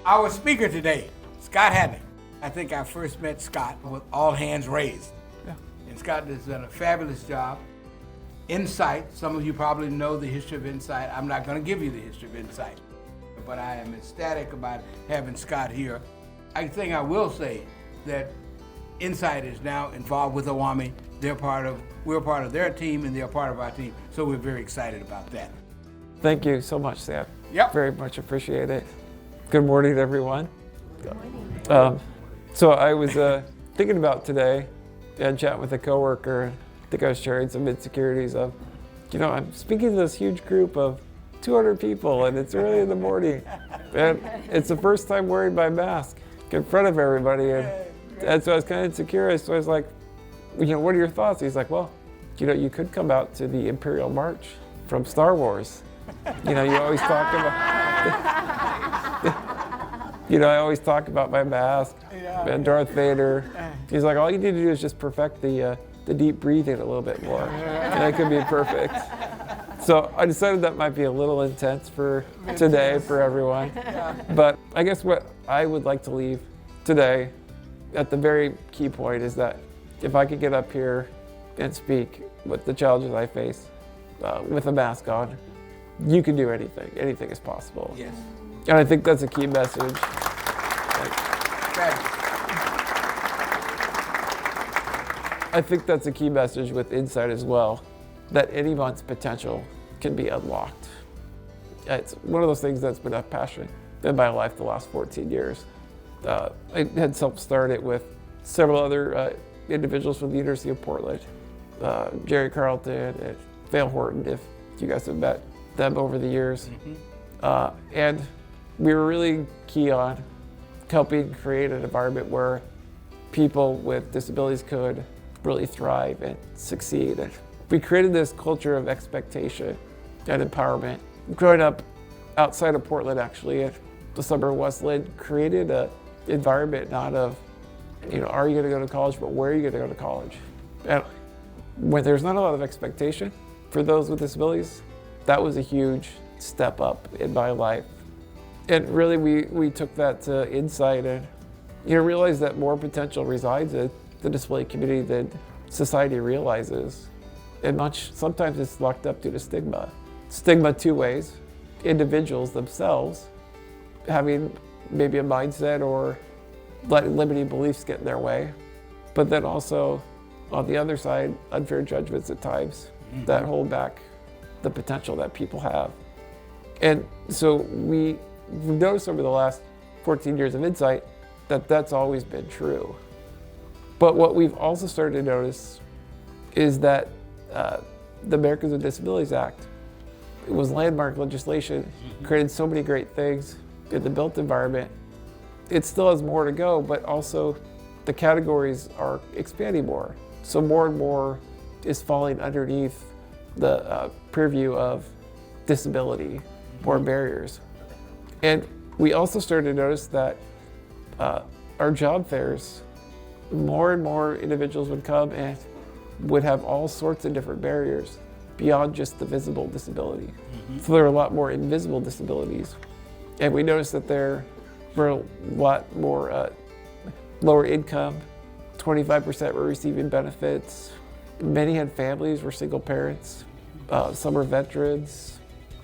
Our speaker today, Scott Haddock. I think I first met Scott with All Hands Raised. Yeah. And Scott has done a fabulous job. Insight, some of you probably know the history of Insight. I'm not going to give you the history of Insight, but I am ecstatic about having Scott here. I think I will say that Insight is now involved with OAME. We're part of their team, and they're part of our team, so we're very excited about that. Thank you so much, Sam. Yep. Very much appreciate it. Good morning, everyone. Good morning. So I was thinking about today and chatting with a coworker. I think I was sharing some insecurities of, I'm speaking to this huge group of 200 people, and it's early in the morning, and it's the first time wearing my mask in front of everybody, and so I was kind of insecure. So I was like, what are your thoughts? He's like, well, you could come out to the Imperial March from Star Wars. You always talk about, I always talk about my mask and Darth Vader. He's like, all you need to do is just perfect the deep breathing a little bit more, and that could be perfect. So I decided that might be a little intense for today for everyone. But I guess what I would like to leave today at the very key point is that if I could get up here and speak with the challenges I face with a mask on, you can do anything. Anything is possible. Yes. And I think that's a key message. I think that's a key message with Insight as well, that anyone's potential can be unlocked. It's one of those things that's been a passion in my life the last 14 years. I had self-started with several other individuals from the University of Portland, Jerry Carlton and Vale Horton, if you guys have met them over the years. And we were really key on helping create an environment where people with disabilities could really thrive and succeed. And we created this culture of expectation and empowerment. Growing up outside of Portland, actually, at the suburb of Westland, created an environment not of, are you going to go to college, but where are you going to go to college? And when there's not a lot of expectation for those with disabilities, that was a huge step up in my life. And really, we took that to Insight and realized that more potential resides in the disability community than society realizes. And sometimes it's locked up due to stigma. Stigma two ways: individuals themselves having maybe a mindset or letting limiting beliefs get in their way, but then also on the other side, unfair judgments at times that hold back the potential that people have. And so we've noticed over the last 14 years of Insight that that's always been true. But what we've also started to notice is that the Americans with Disabilities Act, it was landmark legislation, created so many great things in the built environment. It still has more to go, but also the categories are expanding more. So more and more is falling underneath the purview of disability, more barriers. And we also started to notice that our job fairs, more and more individuals would come and would have all sorts of different barriers beyond just the visible disability. So there are a lot more invisible disabilities. And we noticed that there were a lot more lower income, 25% were receiving benefits. Many had families, were single parents. Some were veterans.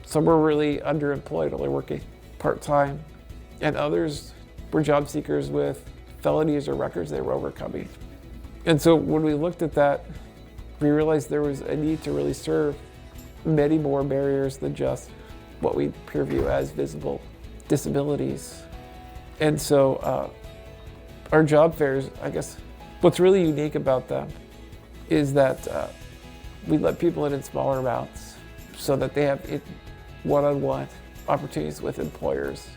Some were really underemployed, only working part-time. And others were job seekers with felonies or records they were overcoming. And so when we looked at that, we realized there was a need to really serve many more barriers than just what we purview as visible disabilities. And so our job fairs, I guess, what's really unique about them is that we let people in smaller amounts so that they have one-on-one opportunities with employers.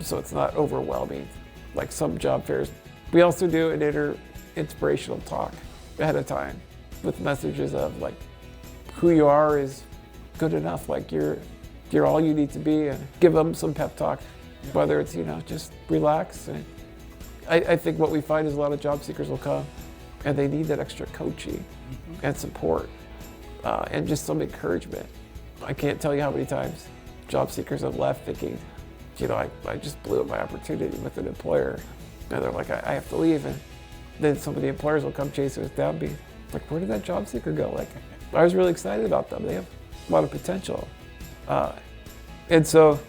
So it's not overwhelming like some job fairs. We also do an inspirational talk ahead of time with messages of like, who you are is good enough, like you're all you need to be, and give them some pep talk, whether it's, just relax. And I think what we find is a lot of job seekers will come and they need that extra coaching and support and just some encouragement. I can't tell you how many times job seekers have left thinking, I just blew up my opportunity with an employer. And they're like, I have to leave. And then some of the employers will come chasing us down, be like, where did that job seeker go? Like, I was really excited about them. They have a lot of potential. And so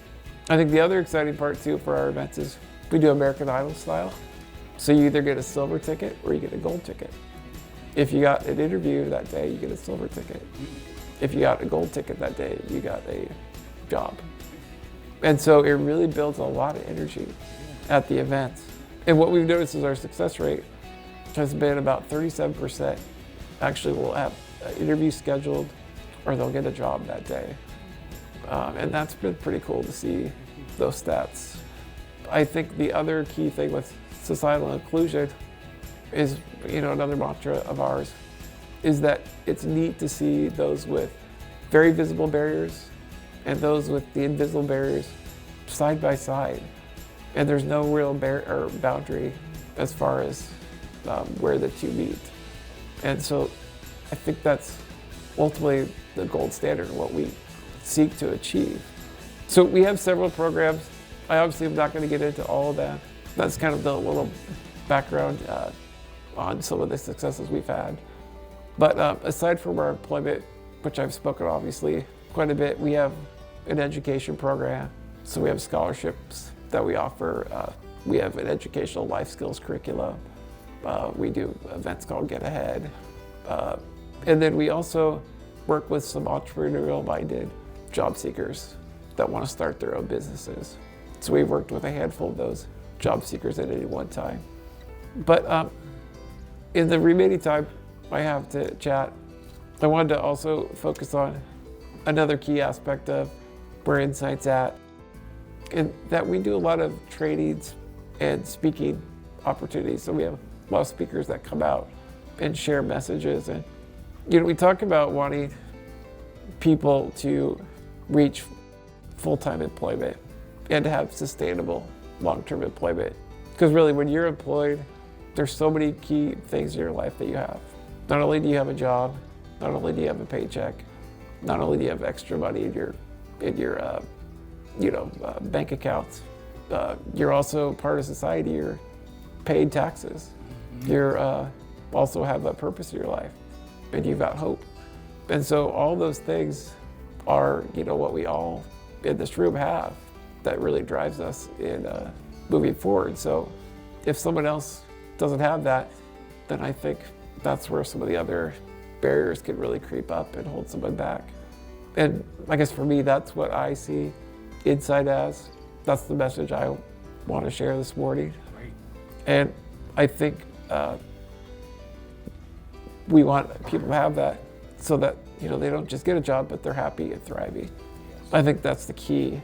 I think the other exciting part too for our events is we do American Idol style. So you either get a silver ticket or you get a gold ticket. If you got an interview that day, you get a silver ticket. If you got a gold ticket that day, you got a job. And so it really builds a lot of energy at the events. And what we've noticed is our success rate has been about 37% actually will have an interview scheduled or they'll get a job that day. And that's been pretty cool to see those stats. I think the other key thing with societal inclusion is, another mantra of ours is that it's neat to see those with very visible barriers and those with the invisible barriers side by side. And there's no real boundary as far as where the two meet. And so I think that's ultimately the gold standard of what we seek to achieve. So we have several programs. I obviously am not going to get into all of that. That's kind of the little background on some of the successes we've had. But aside from our employment, which I've spoken obviously quite a bit, we have an education program. So we have scholarships that we offer. We have an educational life skills curriculum. We do events called Get Ahead. And then we also work with some entrepreneurial-minded job seekers that want to start their own businesses. So we've worked with a handful of those job seekers at any one time. But in the remaining time I have to chat, I wanted to also focus on another key aspect of where Insight's at, and that we do a lot of trainings and speaking opportunities. So we have a lot of speakers that come out and share messages. And we talk about wanting people to reach full-time employment and to have sustainable long-term employment. Because really, when you're employed, there's so many key things in your life that you have. Not only do you have a job, not only do you have a paycheck, not only do you have extra money in your bank accounts, you're also part of society. You're paid taxes. You're also have a purpose in your life, and you've got hope. And so all those things are, what we all in this room have that really drives us in moving forward. So if someone else doesn't have that, then I think that's where some of the other barriers can really creep up and hold someone back. And I guess for me, that's what I see Insight as. That's the message I want to share this morning. Great. And I think we want people to have that so that they don't just get a job, but they're happy and thriving. Yes. I think that's the key.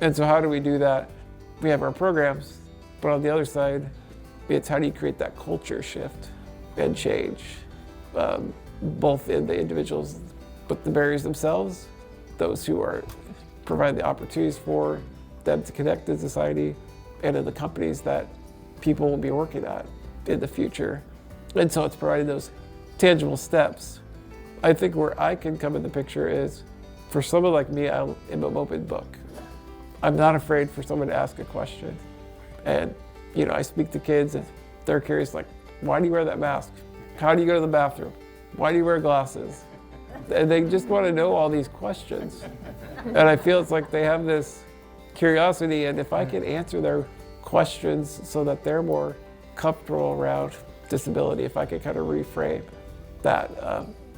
And so how do we do that? We have our programs, but on the other side, it's how do you create that culture shift and change, both in the individuals, but the barriers themselves, those who are provide the opportunities for them to connect in society, and in the companies that people will be working at in the future. And so it's providing those tangible steps. I think where I can come in the picture is, for someone like me, I am an open book. I'm not afraid for someone to ask a question. And I speak to kids and they're curious, like, why do you wear that mask? How do you go to the bathroom? Why do you wear glasses? And they just want to know all these questions. And I feel it's like they have this curiosity, and if I can answer their questions so that they're more comfortable around disability, if I can kind of reframe that,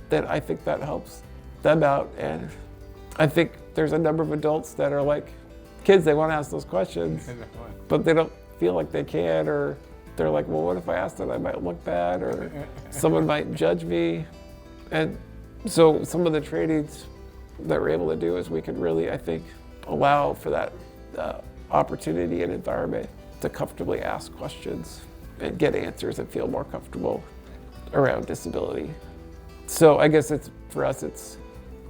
then I think that helps them out. And I think there's a number of adults that are like kids, they want to ask those questions, but they don't feel like they can, or they're like, well, what if I asked it? I might look bad, or someone might judge me. And so some of the trainings that we're able to do is we can really, I think, allow for that opportunity and environment to comfortably ask questions and get answers and feel more comfortable around disability. So I guess for us, it's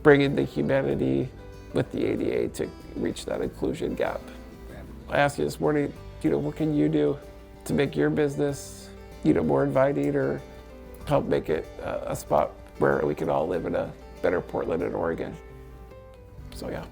bringing the humanity with the ADA to reach that inclusion gap. I asked you this morning, what can you do to make your business, more inviting, or help make it a spot where we can all live in a better Portland and Oregon? So yeah.